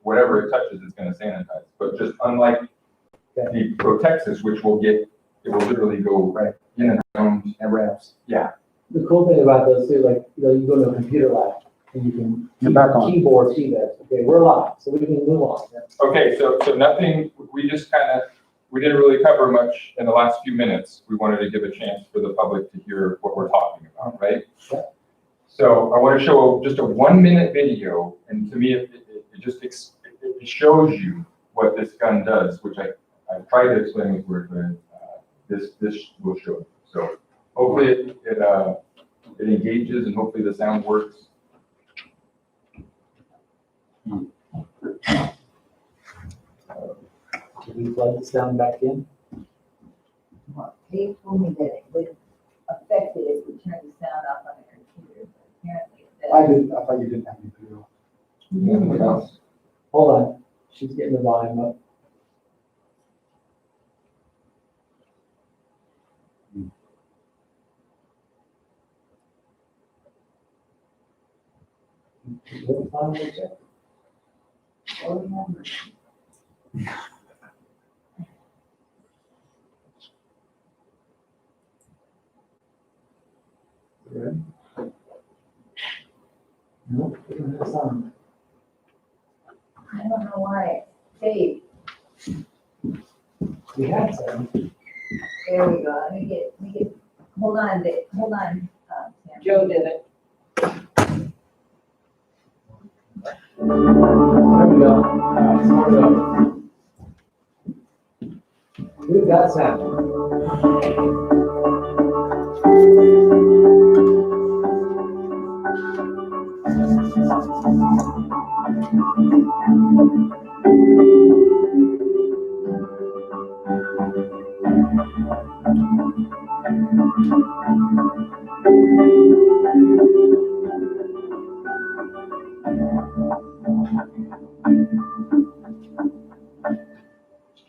whatever it touches, it's going to sanitize. But just unlike the Protexis, which will get, it will literally go right in and around and wraps. Yeah. The cool thing about those too, like, you go to a computer lab and you can keyboard see that. Okay, we're live, so we can move on. Okay, so nothing, we just we didn't really cover much in the last few minutes. We wanted to give a chance for the public to hear what we're talking about, right? Yeah. So I want to show just a 1-minute video, and to me, it shows you what this gun does, which I've tried to explain with words, but this will show you. So hopefully it engages, and hopefully the sound works. Can we plug this down back in? They told me that it would affect it if we turn the sound off on the computer, but apparently it does. I thought you didn't have any video. Anything else? Hold on, she's getting the volume up. Oh, remember. Nope, we don't have sound. I don't know why. Dave, We had sound. there we go. Let me get, hold on, Dave, hold on. Sam. Joe did it. There we go. Smart enough. We've got sound.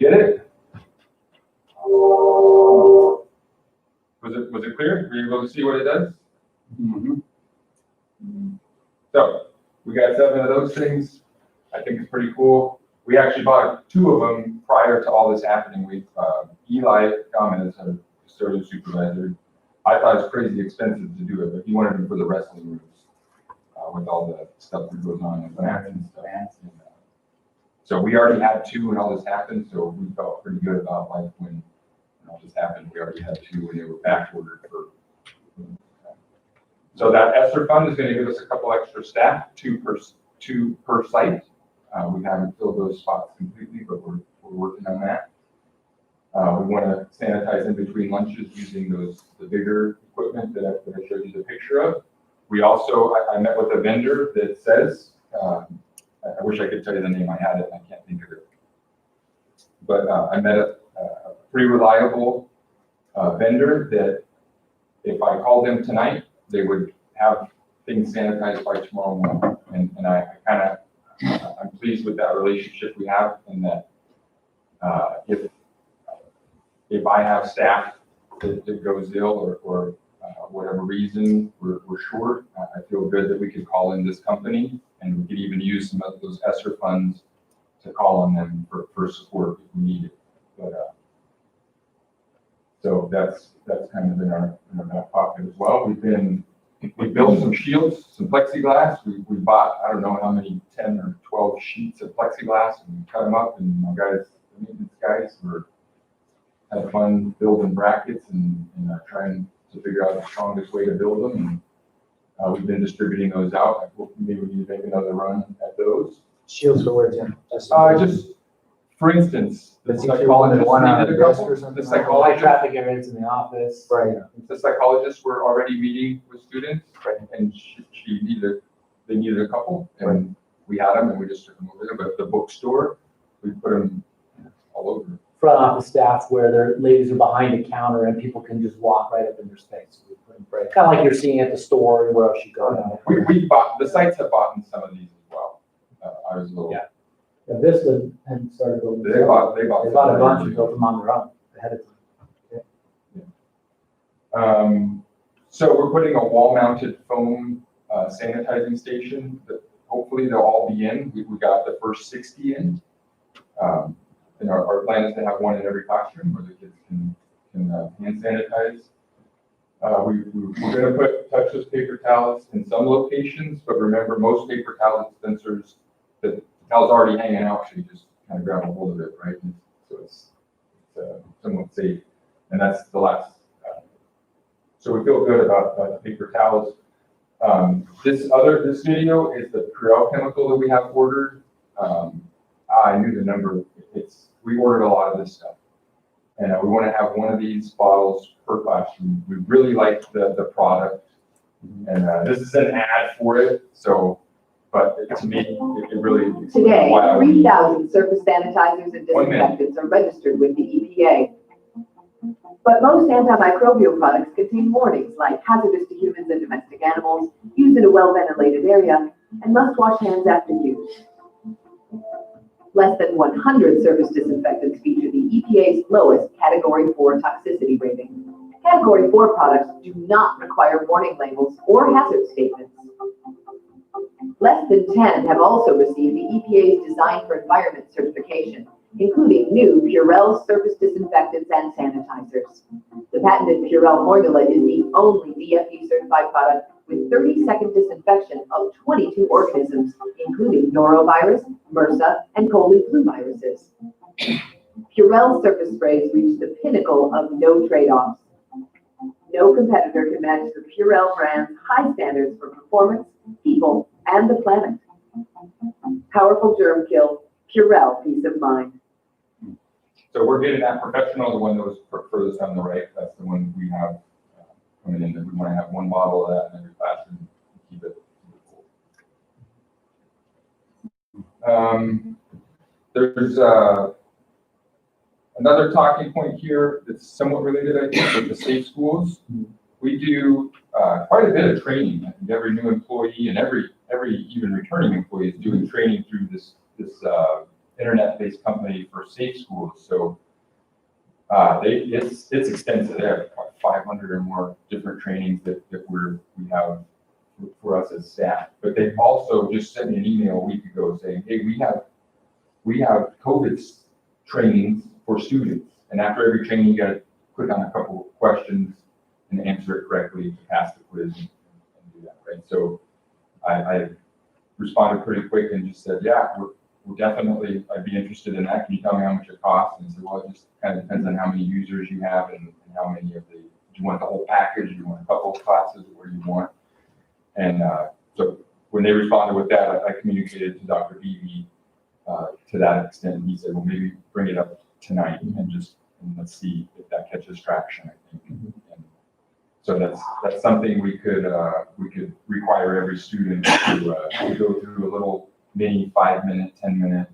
Get it? Was it clear? Were you able to see what it does? Mm-hmm. So we got 7 of those things. I think it's pretty cool. We actually bought 2 of them prior to all this happening. Eli Gomez, our custodial supervisor, I thought it was crazy expensive to do it, but he wanted them for the wrestling rooms with all the stuff that goes on and fans and stuff. So we already had 2 when all this happened, so we felt pretty good about like when all this happened. We already had 2 when they were back ordered for. So that ESSER fund is going to give us a couple extra staff, 2 per site. We haven't filled those spots completely, but we're working on that. We want to sanitize in between lunches using the bigger equipment that I showed you the picture of. We also, I met with a vendor that says, I wish I could tell you the name, I had it, and I can't think of it. But I met a pretty reliable vendor that if I called them tonight, they would have things sanitized by tomorrow morning. And I'm pleased with that relationship we have, and that if I have staff that goes ill or whatever reason we're short, I feel good that we could call in this company, and we could even use some of those ESSER funds to call on them for support if we need it. But so that's kind of in our back pocket as well. We built some shields, some plexiglass. We bought, I don't know how many, 10 or 12 sheets of plexiglass, and we cut them up, and my guys, the maintenance guys, had fun building brackets and trying to figure out the strongest way to build them. And we've been distributing those out. Maybe we need to make another run at those. Shields for where, Jim? Just, for instance, the psychologists needed a couple. The psychologists, traffic areas in the office. right? The psychologists were already meeting with students, right? And they needed a couple, and we had them, and we just took them over there. But the bookstore, we put them all over. Front office staff where their ladies are behind a counter and people can just walk right up in their space. Kind of like you're seeing at the store and where else you go. We bought, the sites have bought some of these as well. I was a little. Yeah. Vista had started building. They bought a bunch and built them on their own ahead of time. So we're putting a wall-mounted foam sanitizing station that hopefully they'll all be in. We got the first 60 in. And our plan is to have one in every classroom where the kids can hand sanitize. We're going to put touchless paper towels in some locations, but remember, most paper towel dispensers, the towel's already hanging out, so you just kind of grab a hold of it, right? And so it's somewhat safe. And that's the last. So we feel good about the paper towels. This video is the Purell chemical that we have ordered. I knew the number. We ordered a lot of this stuff. And we want to have one of these bottles per classroom. We really like the product. And this is an ad for it. So, but to me, it really explains Today, why I 3,000 surface sanitizers and 1 minute. disinfectants are registered with the EPA. But most antimicrobial products contain warnings like hazardous to humans and domestic animals, use in a well-ventilated area, and must wash hands after use. Less than 100 surface disinfectants feature the EPA's lowest Category 4 toxicity rating. Category 4 products do not require warning labels or hazard statements. Less than 10 have also received the EPA's Design for Environment certification, including new Purell surface disinfectants and sanitizers. The patented Purell formula is the only DFE certified product with 30-second disinfection of 22 organisms, including norovirus, MRSA, and cold and flu viruses. Purell surface sprays reach the pinnacle of no trade-offs. No competitor can match the Purell brand's high standards for performance, people, and the planet. Powerful germ kill, Purell peace of mind. So we're getting that professional, the one that was furthest on the right. That's the one we have coming in. That we want to have one bottle of that in every classroom and keep it full. There's another talking point here that's somewhat related, I think, with the safe schools. We do quite a bit of training. I think every new employee and every even returning employee is doing training through this internet-based company for safe schools. So it's extensive. They have 500 or more different trainings that we have for us as staff. But they also just sent me an email a week ago saying, hey, we have COVID trainings for students. And after every training, you got to click on a couple of questions and answer it correctly to pass the quiz and do that, right? So I responded pretty quick and just said, yeah, we're definitely, I'd be interested in that. Can you tell me how much it costs? And he said, well, it just kind of depends on how many users you have and how many of do you want the whole package? Do you want a couple of classes? What do you want? And so when they responded with that, I communicated to Dr. Beebe to that extent. And he said, well, maybe bring it up tonight and let's see if that catches traction, I think. And so that's something we could require every student to go through a little mini 5-minute, 10-minute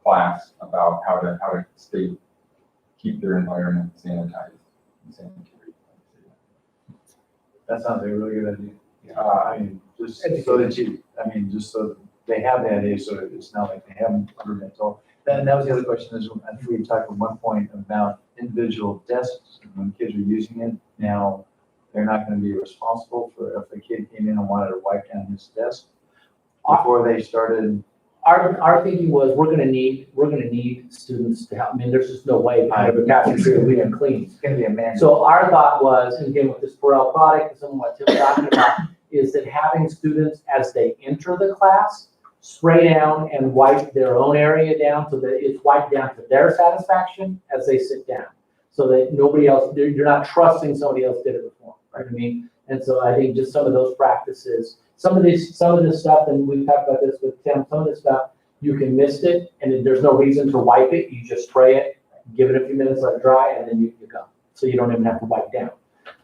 class about how to keep their environment sanitized and sanitary. That sounds like a really good idea. I mean, just so just so they have the idea, so it's not like they haven't learned it all. Then that was the other question is, I think we talked at one point about individual desks. When kids are using it, now they're not going to be responsible for if a kid came in and wanted to wipe down his desk before they started. Our thinking was we're gonna need students to help. I mean, there's just no way kind of a cafeteria we can clean. It's going to be a man. So our thought was, and again with this Purell product, and some of what Tim's talking about, is that having students as they enter the class spray down and wipe their own area down so that it's wiped down to their satisfaction as they sit down, so that nobody else, you're not trusting somebody else did it before, right? I mean, and so I think just some of those practices. Some of this stuff, and we've talked about this with Tim, some of this stuff, you can mist it, and there's no reason to wipe it. You just spray it, give it a few minutes, let it dry, and then you go. So you don't even have to wipe down.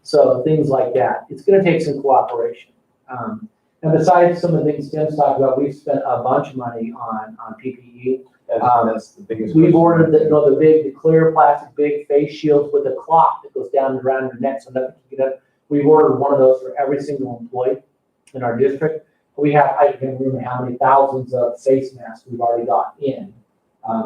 So things like that. It's going to take some cooperation. And besides some of the things Tim's talked about, we've spent a bunch of money on PPE. That's the biggest. We've ordered the clear plastic big face shields with a cloth that goes down around your neck so nothing can get up. We've ordered one of those for every single employee in our district. We have, I can't remember how many thousands of face masks we've already got in.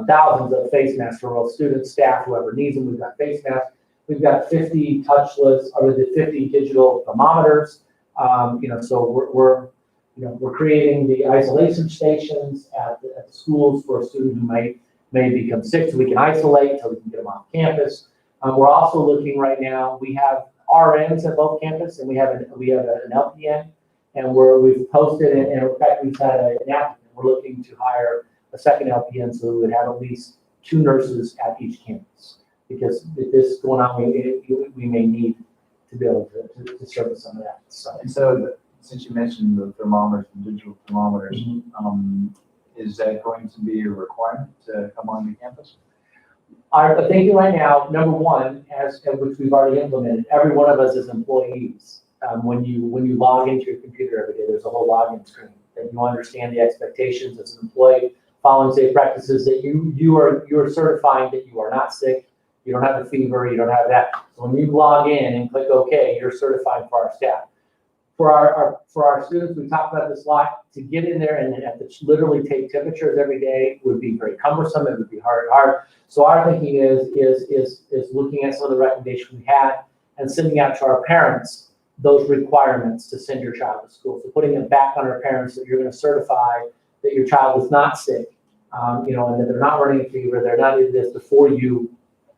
Thousands of face masks for both students, staff, whoever needs them. We've got face masks. We've got 50 touchless, or the 50 digital thermometers. So we're creating the isolation stations at the schools for a student who may become sick, so we can isolate till we can get them off campus. We're also looking right now, we have RNs at both campus, and we have an LPN, and we've posted, and in fact, we've had an applicant. We're looking to hire a second LPN, so we would have at least 2 nurses at each campus. Because with this going on, we may need to be able to service some of that. And so, since you mentioned the thermometers, the digital thermometers, is that going to be a requirement to come on the campus? Our thinking right now, number one, which we've already implemented, every one of us as employees, when you log into your computer every day, there's a whole login screen that you understand the expectations as an employee, following safe practices, that you are certifying that you are not sick, you don't have a fever, you don't have that. So when you log in and click OK, you're certifying for our staff. For our students, we talked about this a lot. To get in there and have to literally take temperatures every day would be very cumbersome. It would be hard. So our thinking is looking at some of the recommendations we had and sending out to our parents those requirements to send your child to school. So putting it back on our parents that you're going to certify that your child is not sick, and that they're not running a fever, they're not in this before you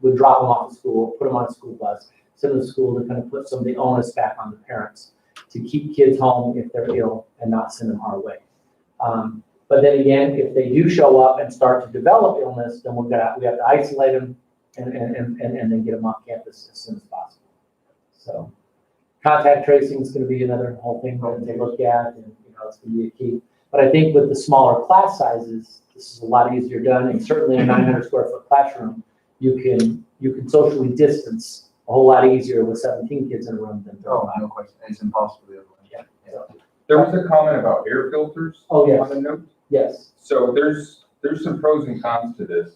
would drop them off to school, put them on a school bus, send them to school, to kind of put some of the onus back on the parents to keep kids home if they're ill and not send them our way. But then again, if they do show up and start to develop illness, then we have to isolate them and then get them off campus as soon as possible. So contact tracing is going to be another whole thing we're going to look at, and it's going to be a key. But I think with the smaller class sizes, this is a lot easier done, and certainly in a 900 square foot classroom, you can socially distance a whole lot easier with 17 kids in a room than 35. No question. It's impossible the other way. Yeah. There was a comment about air filters. Oh, yes. On the note. Yes. So there's some pros and cons to this.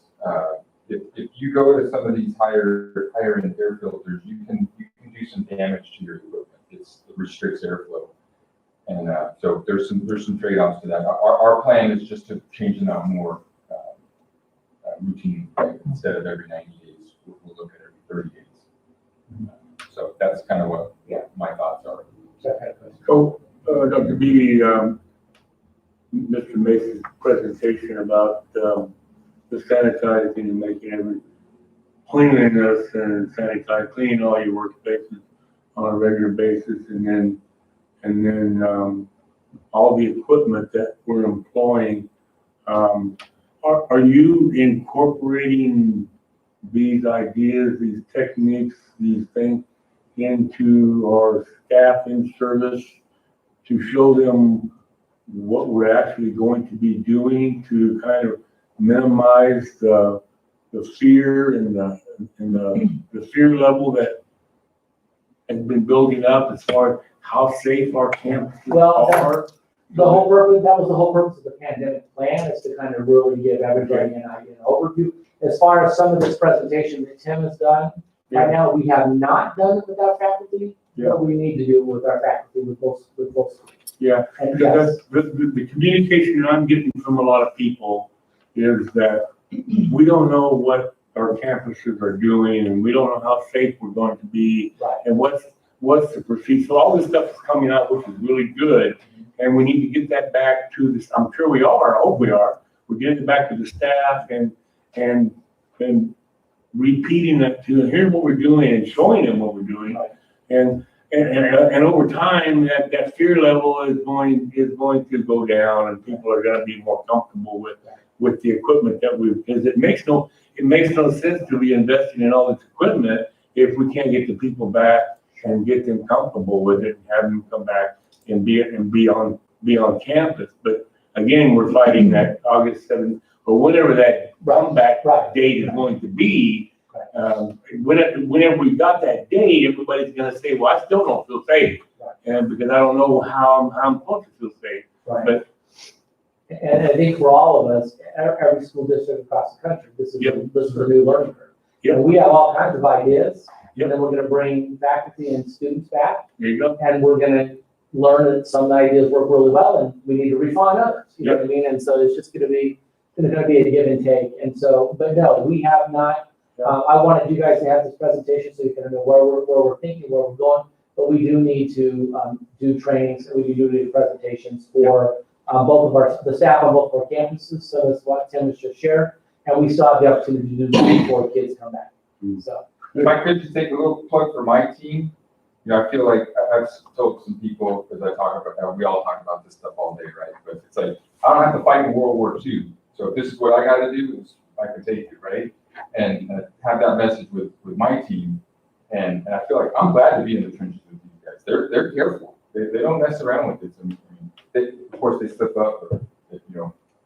If you go to some of these higher end air filters, you can do some damage to your equipment. It restricts airflow, and so there's some trade-offs to that. Our plan is just to change them out more routine, instead of every 90 days. We'll look at every 30 days. So that's kind of what my thoughts are. So, Dr. Beebe, Mr. Mason's presentation about the sanitizing and making every cleanliness and sanitize, cleaning all your workspaces on a regular basis, and then all the equipment that we're employing. Are you incorporating these ideas, these techniques, these things into our staff in service to show them what we're actually going to be doing to kind of minimize the fear and the fear level that has been building up as far as how safe our campuses are? That was the whole purpose of the pandemic plan, is to kind of really give everybody an idea, an overview. As far as some of this presentation that Tim has done, right now, we have not done it with our faculty, but we need to do it with our faculty, with both. Yeah, And because the communication that I'm getting from a lot of people is that we don't know what our campuses are doing, and we don't know how safe we're going to be, Right. and what's the procedure. So all this stuff is coming out, which is really good, and we need to get that back to this. I'm sure we are. I hope we are. We're getting it back to the staff and repeating that to them. Here's what we're doing and showing them what we're doing, and over time that fear level is going to go down, and people are going to be more comfortable with the equipment that because it makes no sense to be investing in all this equipment if we can't get the people back and get them comfortable with it and have them come back and be on campus. But again, we're fighting that August 7th or whatever that comeback date is going to be. Whenever we got that date, everybody's going to say, "Well, I still don't feel safe," and because I don't know how I'm supposed to feel safe. Right. But and I think for all of us, every school district across the country, this is a new learning curve. Yep. And we have all kinds of ideas, Yep. and then we're going to bring faculty and students back, there you go. and we're going to learn that some ideas work really well, and we need to refine others. You know what I mean? And so it's just going to be a give and take. And so, but no, we have not. I wanted you guys to have this presentation so you can know where we're thinking, where we're going. but we do need to do trainings, and we do presentations for both of the staff on both of our campuses, so that's what Tim has just shared, and we still have the opportunity to do this before kids come back, so. If I could just take a little plug for my team, I feel like I've told some people, because I talk about, we all talk about this stuff all day, right? But it's like, I don't have to fight in World War II, so if this is what I gotta do, is I can take it, right? And have that message with my team, and I feel like I'm glad to be in the trenches with these guys. They're careful. They don't mess around with it. I mean, of course, they slip up, or,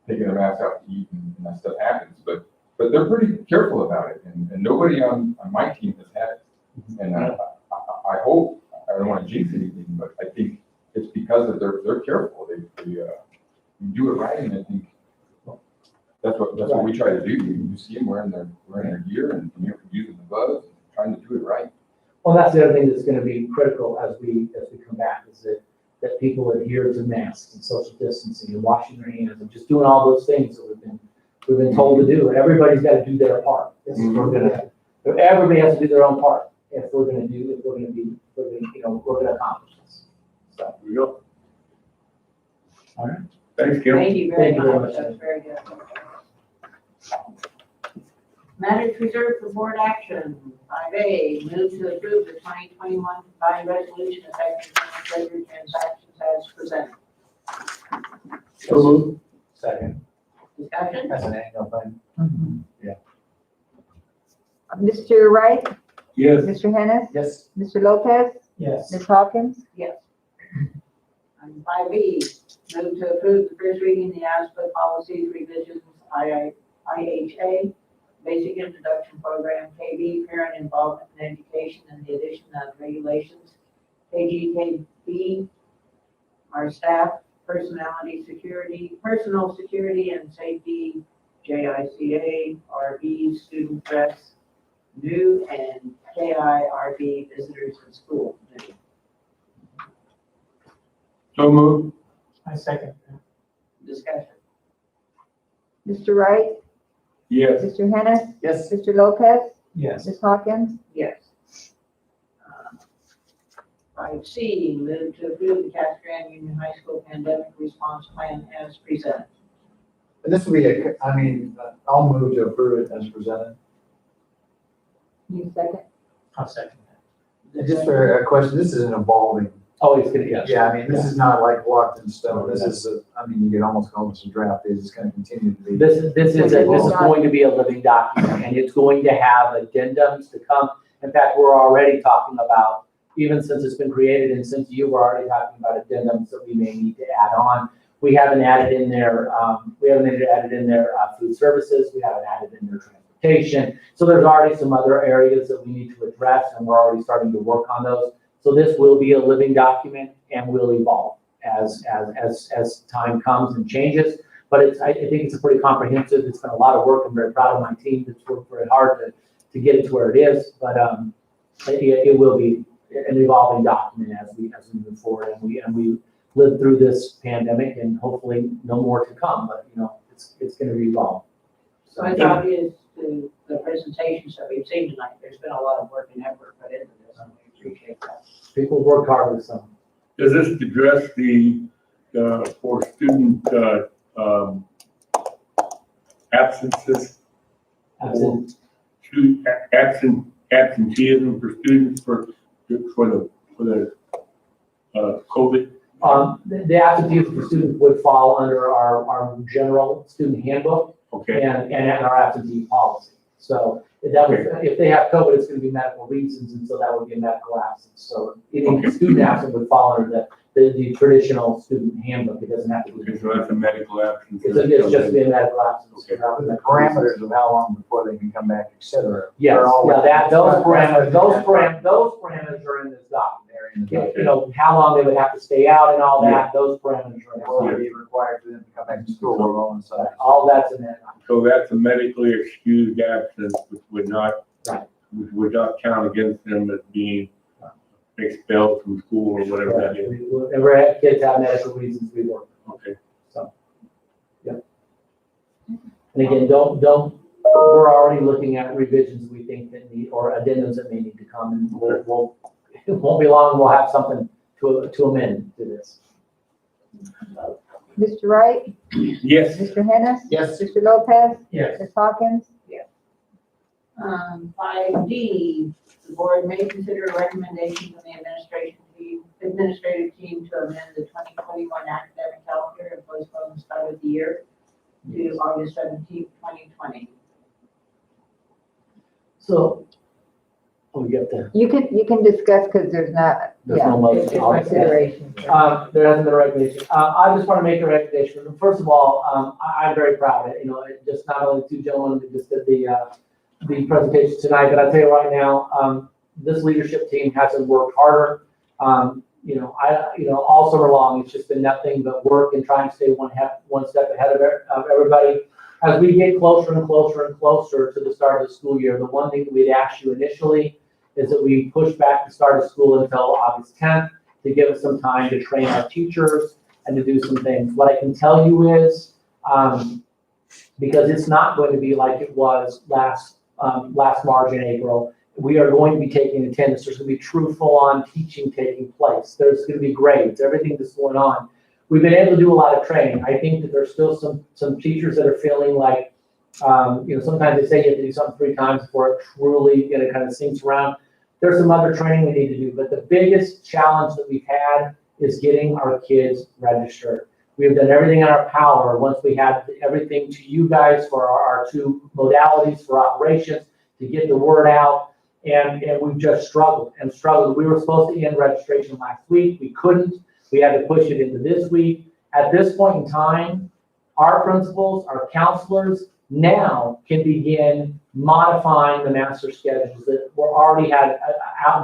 taking their mask out to eat and that stuff happens. But they're pretty careful about it, and nobody on my team has had it. And I hope, I don't want to jinx anything, but I think it's because of they're careful. They do it right, and I think that's what we try to do. You see them wearing their gear and using the gloves, and trying to do it right. Well, that's the other thing that's gonna be critical as we come back, is that people adhere to masks and social distancing and washing their hands and just doing all those things that we've been told to do. And everybody's gotta do their part. Everybody has to do their own part if we're gonna accomplish this. So, There we go. all right. Thanks, Kim. Thank you very Thank you very much, much. that's very good. Matters reserved for board action. 5A, move to approve the 2021 combined resolution affecting treasury transactions as presented. So moved. Second, Discussion? that's an annual thing. Mr. Wright, Yes. Mr. Hennis, Yes. Mr. Lopez, Yes. Ms. Hawkins, Yes. And 5B, move to approve the first reading of the ASPA policies revisions, IHA, Basic Introduction Program, KB, Parent Involvement in Education, and the addition of regulations, KGKB, our staff, personal security and safety, JICA, RB, student dress, new, and KIRB, visitors in school. New. So moved. I second. Discussion. Mr. Wright, Yes. Mr. Hennis, Yes. Mr. Lopez, Yes. Ms. Hawkins, Yes. 5C, move to approve the Castrand Union High School Pandemic Response Plan as presented. And this will be I'll move to approve it as presented. you second? I'll second that. Just for a question, this is an evolving. Oh, it's gonna, yes. Yeah, I mean, this is not like locked in stone. This is, you could almost call this a draft. It's going to continue to be. This is going to be a living document, and it's going to have addendums to come. In fact, we're already talking about, even since it's been created and since you were already talking about addendums that we may need to add on. We haven't added in there, food services, we haven't added in their transportation. So there's already some other areas that we need to address, and we're already starting to work on those. So this will be a living document and will evolve as time comes and changes. But I think it's a pretty comprehensive. It's been a lot of work. I'm very proud of my team that's worked very hard to get it to where it is. But it will be an evolving document as we move forward, and we live through this pandemic, and hopefully no more to come. But it's going to evolve. So it's obvious to the presentations that we've seen tonight, there's been a lot of work and effort put into this, and we appreciate that. People work hard with some. Does this address for student, absences? Absenteeism for students for the COVID? The absenteeism for students would fall under our general student handbook. Okay. And our absentee policy. So if they have COVID, it's going to be medical reasons, and so that would be a medical absence. So any student absence would fall under the traditional student handbook. It doesn't have to be. Okay, so that's a medical absence. It's just be a medical absence. Okay. The parameters of how long before they can come back, et cetera. Yes, those parameters are in this document. How long they would have to stay out and all that, those parameters are in Will there. it be required for them to come back to school or all inside? All that's in there. So that's a medically excused absence, which would not count against them as being expelled from school or whatever that is. Whenever kids have medical reasons, we work. Okay. So, yeah. And again, we're already looking at revisions we think that need, or addendums that may need to come, and we'll it won't be long, we'll have something to amend to this. Mr. Wright? Yes. Mr. Hennis? Yes. Mr. Lopez? Yes. Ms. Hawkins? 5D, the board may consider a recommendation from the administrative team to amend the 2021 academic calendar and postpone the start of the year to August 17th, 2020. So, we get there. You can discuss because there's not, There's yeah, no motion. it's consideration. There hasn't been a recommendation. I just want to make a recommendation. First of all, I'm very proud of it. Just not only two gentlemen who just did the presentation tonight, but I'll tell you right now, this leadership team hasn't worked harder. All summer long, it's just been nothing but work and trying to stay one step ahead of everybody. As we get closer and closer and closer to the start of the school year, the one thing that we'd asked you initially is that we push back the start of school until August 10th to give us some time to train our teachers and to do some things. What I can tell you is, because it's not going to be like it was last March and April, we are going to be taking attendance. There's going to be true full-on teaching taking place. There's going to be grades, everything that's going on. We've been able to do a lot of training. I think that there's still some teachers that are feeling like, sometimes they say you have to do something 3 times before it truly kind of sinks around. There's some other training we need to do, but the biggest challenge that we've had is getting our kids registered. We have done everything in our power once we had everything to you guys for our 2 modalities for operations to get the word out, and we've just struggled and struggled. We were supposed to end registration last week. We couldn't. We had to push it into this week. At this point in time, our principals, our counselors now can begin modifying the master schedules that were already had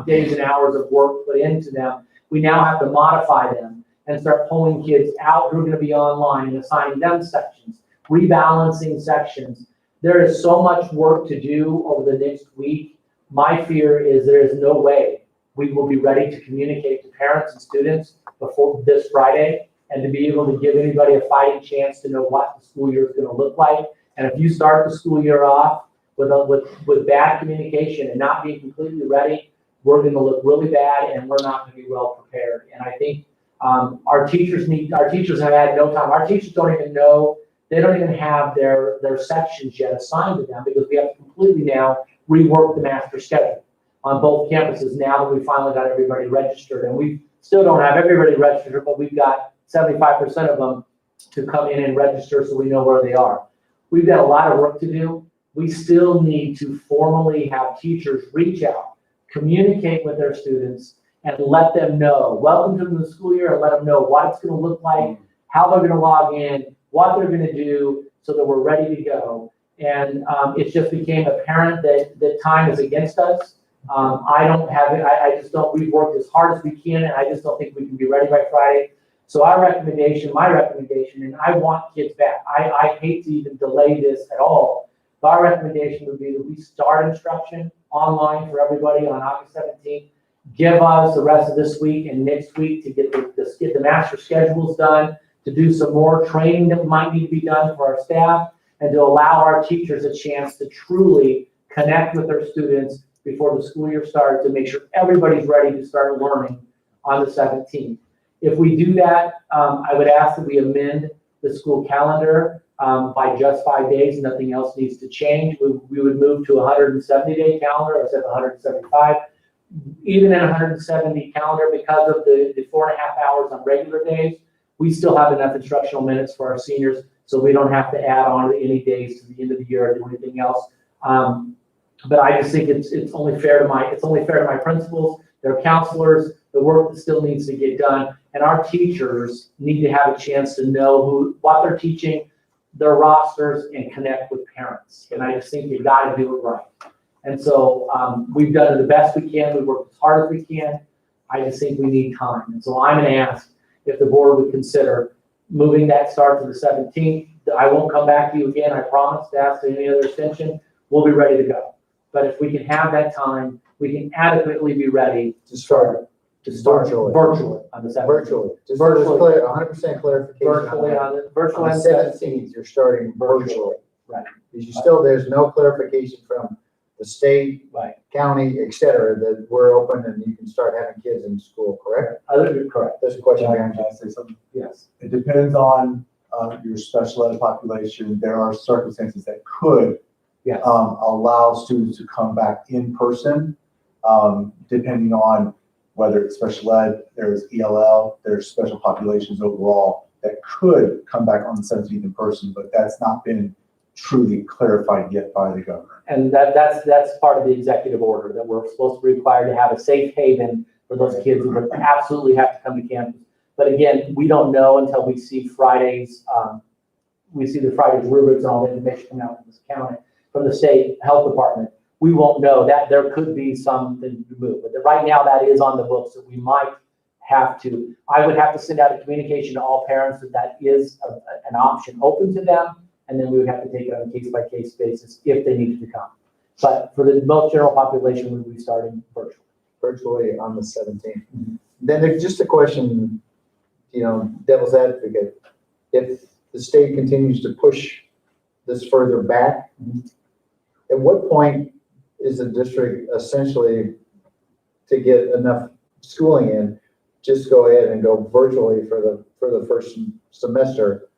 days and hours of work put into them. We now have to modify them and start pulling kids out who are going to be online and assigning them sections, rebalancing sections. There is so much work to do over the next week. My fear is there is no way we will be ready to communicate to parents and students before this Friday and to be able to give anybody a fighting chance to know what the school year is going to look like. And if you start the school year off with bad communication and not being completely ready, we're going to look really bad and we're not going to be well prepared. And I think our teachers have had no time. Our teachers don't even know, they don't even have their sections yet assigned to them because we have to completely now rework the master schedule on both campuses now that we finally got everybody registered. And we still don't have everybody registered, but we've got 75% of them to come in and register so we know where they are. We've got a lot of work to do. We still need to formally have teachers reach out, communicate with their students, and let them know, welcome to the school year, and let them know what it's going to look like, how they're going to log in, what they're going to do so that we're ready to go. And it just became apparent that time is against us. I don't have it. I just don't, we've worked as hard as we can, and I just don't think we can be ready by Friday. So my recommendation, and I want kids back. I hate to even delay this at all. But our recommendation would be that we start instruction online for everybody on August 17th. Give us the rest of this week and next week to get the master schedules done, to do some more training that might need to be done for our staff, and to allow our teachers a chance to truly connect with their students before the school year starts, to make sure everybody's ready to start learning on the 17th. If we do that, I would ask that we amend the school calendar by just 5 days. Nothing else needs to change. We would move to a 170-day calendar instead of 175. Even in a 170 calendar, because of the 4.5 hours on regular days, we still have enough instructional minutes for our seniors, so we don't have to add on any days to the end of the year or do anything else. But I just think it's only fair to my principals, their counselors, the work that still needs to get done, and our teachers need to have a chance to know what they're teaching, their rosters, and connect with parents. And I just think you got to do it right. And so we've done it the best we can. We've worked as hard as we can. I just think we need time. And so I'm going to ask if the board would consider moving that start to the 17th. I won't come back to you again, I promise, to ask for any other extension. We'll be ready to go. But if we can have that time, we can adequately be ready to start virtually on the 17th. Virtually. Just Virtually. 100% clarification. Virtually on the virtual On and the 17th, you're starting virtually. Right. Because there's no clarification from the state, Right. county, et cetera, that we're open and you can start having kids in school, correct? Correct, That's a question Can behind you. I say something? yes. It depends on, your special ed population. There are circumstances that could, Yes. allow students to come back in person, depending on whether it's special ed, there's ELL, there's special populations overall that could come back on the 17th in person, but that's not been truly clarified yet by the governor. And that's part of the executive order, that we're supposed to be required to have a safe haven for those kids who would absolutely have to come to campus. But again, we don't know until we see Friday's, the Friday's rubrics and all the information coming out from this county, from the state health department. We won't know that there could be something to move, but right now that is on the books that we might have to. I would have to send out a communication to all parents that is an option open to them, and then we would have to take it on a case-by-case basis if they needed to come. But for the most general population, we would be starting Virtually on the 17th. Then there's just a question, devil's advocate. If the state continues to push this further back, at what point is the district essentially, to get enough schooling in, just go ahead and go virtually for the first semester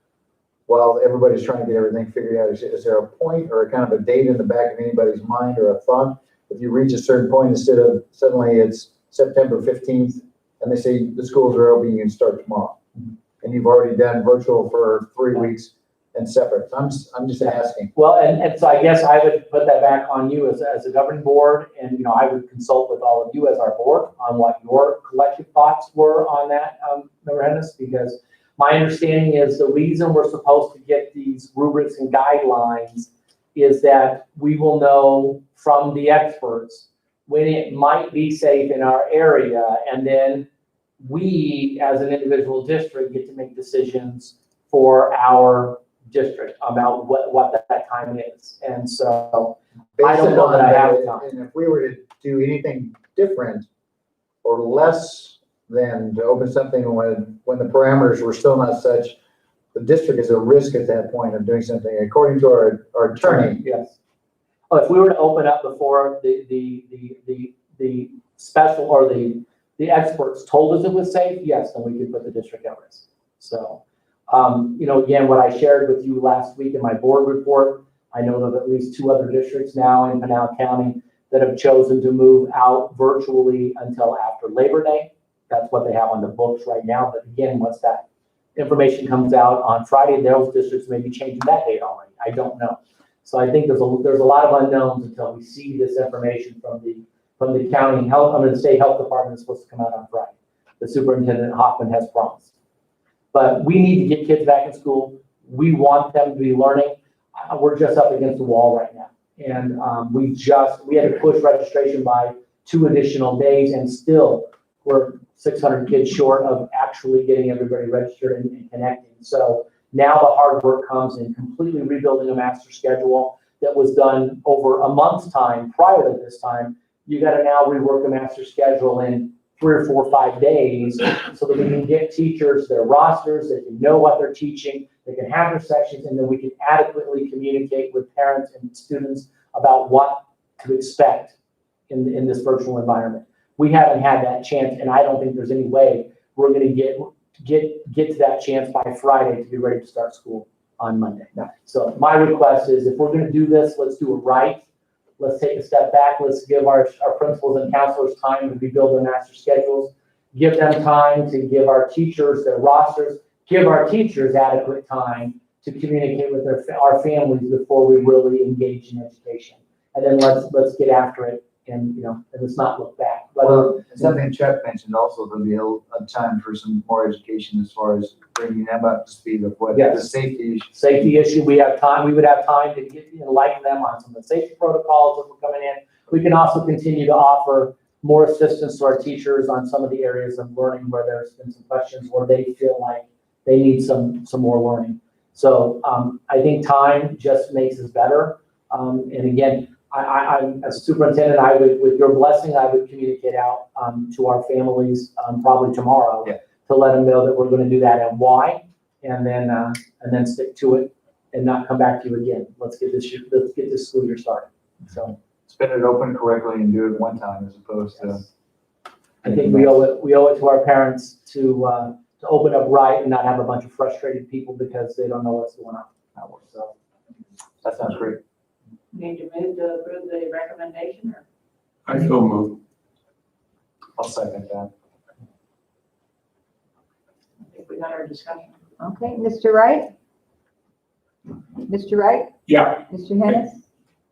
while everybody's trying to get everything figured out? Is there a point or a kind of a date in the back of anybody's mind or a thought? If you reach a certain point, instead of suddenly it's September 15th and they say the schools are open, you can start tomorrow. And you've already done virtual for 3 weeks and separate. I'm just asking. Well, and so I guess I would put that back on you as a governing board, and, I would consult with all of you as our board on what your collective thoughts were on that, Member Hennis, because my understanding is the reason we're supposed to get these rubrics and guidelines is that we will know from the experts when it might be safe in our area, and then we, as an individual district, get to make decisions for our district about what that time is. And so I don't know that I have time. And if we were to do anything different or less than to open something when the parameters were still not such, the district is a risk at that point of doing something, according to our attorney. Yes. Oh, if we were to open up before the special or the experts told us it was safe, yes, then we could put the district at risk. So, again, what I shared with you last week in my board report, I know of at least 2 other districts now in Pinal County that have chosen to move out virtually until after Labor Day. That's what they have on the books right now. But again, once that information comes out on Friday, those districts may be changing that date already. I don't know. So I think there's a lot of unknowns until we see this information from the county health, the state health department is supposed to come out on Friday. The superintendent Hoffman has promised. But we need to get kids back in school. We want them to be learning. We're just up against the wall right now. And we had to push registration by 2 additional days, and still we're 600 kids short of actually getting everybody registered and connecting. So now the hard work comes in completely rebuilding a master schedule that was done over a month's time prior to this time. You got to now rework a master schedule in 3 or 4 or 5 days so that we can get teachers their rosters, they can know what they're teaching, they can have their sections, and then we can adequately communicate with parents and students about what to expect in this virtual environment. We haven't had that chance, and I don't think there's any way we're going to get to that chance by Friday to be ready to start school on Monday. So my request is, if we're going to do this, let's do it right. Let's take a step back. Let's give our principals and counselors time to rebuild their master schedules. Give them time to give our teachers their rosters. Give our teachers adequate time to communicate with our families before we really engage in education. And then let's get after it and let's not look back. Well, something Chuck mentioned also, there'll be a time for some more education as far as bringing them up to speed of what the safety issue. We have time. We would have time to enlighten them on some of the safety protocols that were coming in. We can also continue to offer more assistance to our teachers on some of the areas of learning where there's been some questions where they feel like they need some more learning. So I think time just makes us better. And again, I as a superintendent, I would, with your blessing, I would communicate out to our families probably tomorrow to let them know that we're going to do that and why, and then stick to it and not come back to you again. Let's get this school year started. So spin it open correctly and do it one time as opposed to. I think we owe it to our parents to open up right and not have a bunch of frustrated people because they don't know what's going on. So, That sounds great. Need to move to approve the recommendation, or I so move. I'll second that. I think we got our discussion? Okay, Mr. Wright? Mr. Wright? Yeah. Mr. Hennis?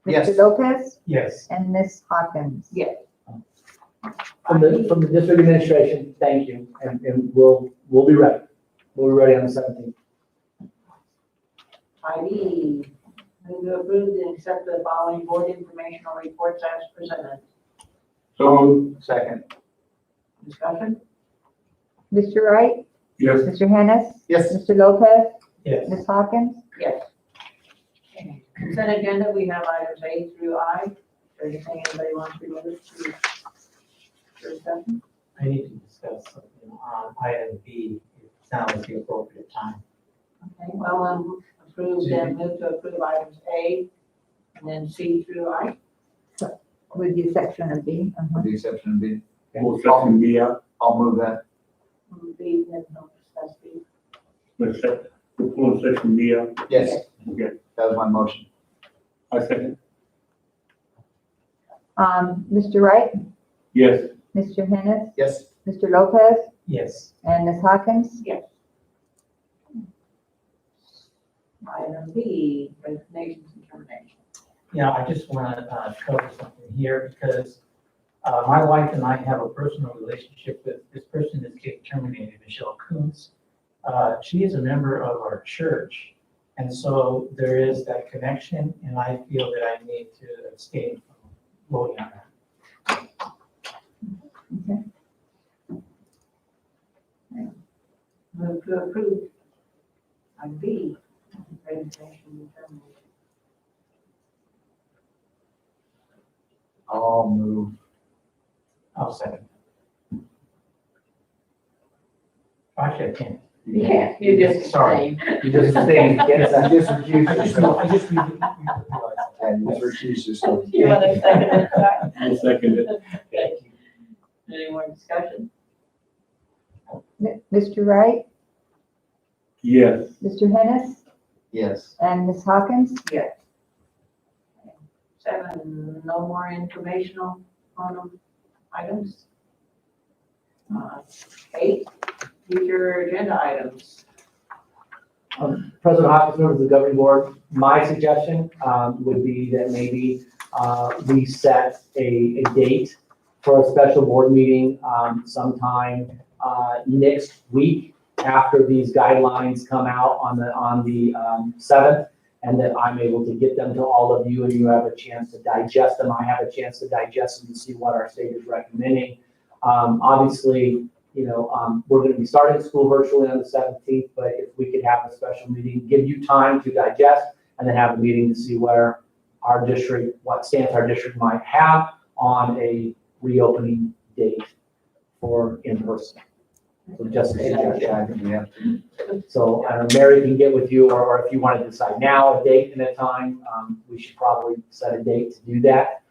Yes. Mr. Lopez? yes. And Ms. Hawkins? Yes. From the district administration, thank you, and we'll be ready. We'll be ready on the 17th. 5E, move to approve and accept the following board informational reports as presented. So moved. Second. Discussion? Mr. Wright? Yes. Mr. Hennis? Yes. Mr. Lopez? Yes. Ms. Hawkins? Yes. Okay. Consent agenda, we have items A through I. Is there anything anybody wants to go to? Discussion? I need to discuss something on item B. It sounds like the appropriate time. Okay, well, approve, then move to approve items A, and then C through I. With the section of B. With the exception of B. Full section B out. I'll move that. B, then no, discuss B. The full section B out. Yes. Okay. That was my motion. I second. Mr. Wright? Yes. Mr. Hennis? Yes. Mr. Lopez? Yes. And Ms. Hawkins? Yes. Item B, resignations and termination. Yeah, I just want to cover something here because my wife and I have a personal relationship with this person that's getting terminated, Michelle Kuntz. She is a member of our church. And so there is that connection, and I feel that I need to abstain from voting on that. Okay. Move to approve. Item B, resignation and termination. I'll move. I'll second. Actually, I can't. Yeah, you just. Sorry. You just saying, yes, I just recused I just yourself. realized. And you just recused yourself. You want to second it, Scott? I'll second it. Okay. Any more discussion? Mr. Wright? Yes. Mr. Hennis? Yes. And Ms. Hawkins? Yes. 7, no more informational on them items. 8, future agenda items. President Hawkins, members of the governing board, my suggestion would be that maybe we set a date for a special board meeting sometime next week after these guidelines come out on the 7th, and that I'm able to get them to all of you and you have a chance to digest them. I have a chance to digest them and see what our state is recommending. Obviously, we're going to be starting school virtually on the 17th, but if we could have a special meeting, give you time to digest, and then have a meeting to see where our district, what stance our district might have on a reopening date for in-person. So just a suggestion. Yeah, I think we have to. So I don't know, Mary can get with you, or if you want to decide now a date and a time, we should probably set a date to do that.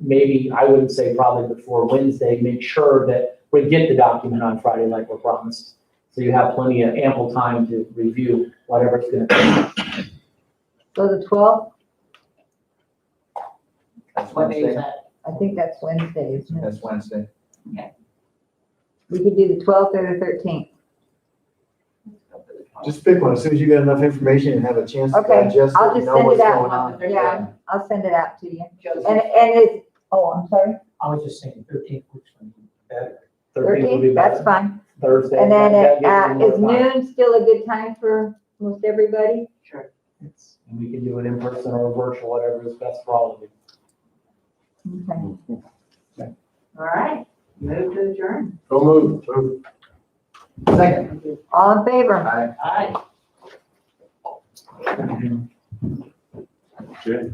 Maybe, I wouldn't say probably before Wednesday, make sure that we get the document on Friday like we're promised. So you have plenty of ample time to review whatever it's going to be. So the 12th? That's What day is Wednesday. that? I think that's Wednesday, isn't it? That's Wednesday. We could do the 12th or the 13th. Just pick one. As soon as you get enough information and have a chance to Okay, digest it, I'll and just know send what's it out. going on. Yeah, I'll send it out to you. Joseph. And it's, oh, I'm sorry, I was just saying 13th weeks from better. 13th will be 13th, that's better. fine. Thursday. And then that gives you is more time. noon still a good time for most everybody? Sure. And we can do it in person or virtual, whatever is best for all of you. Okay. All right, move to adjourn. So moved. Second. All in favor? Aye. Aye. Okay.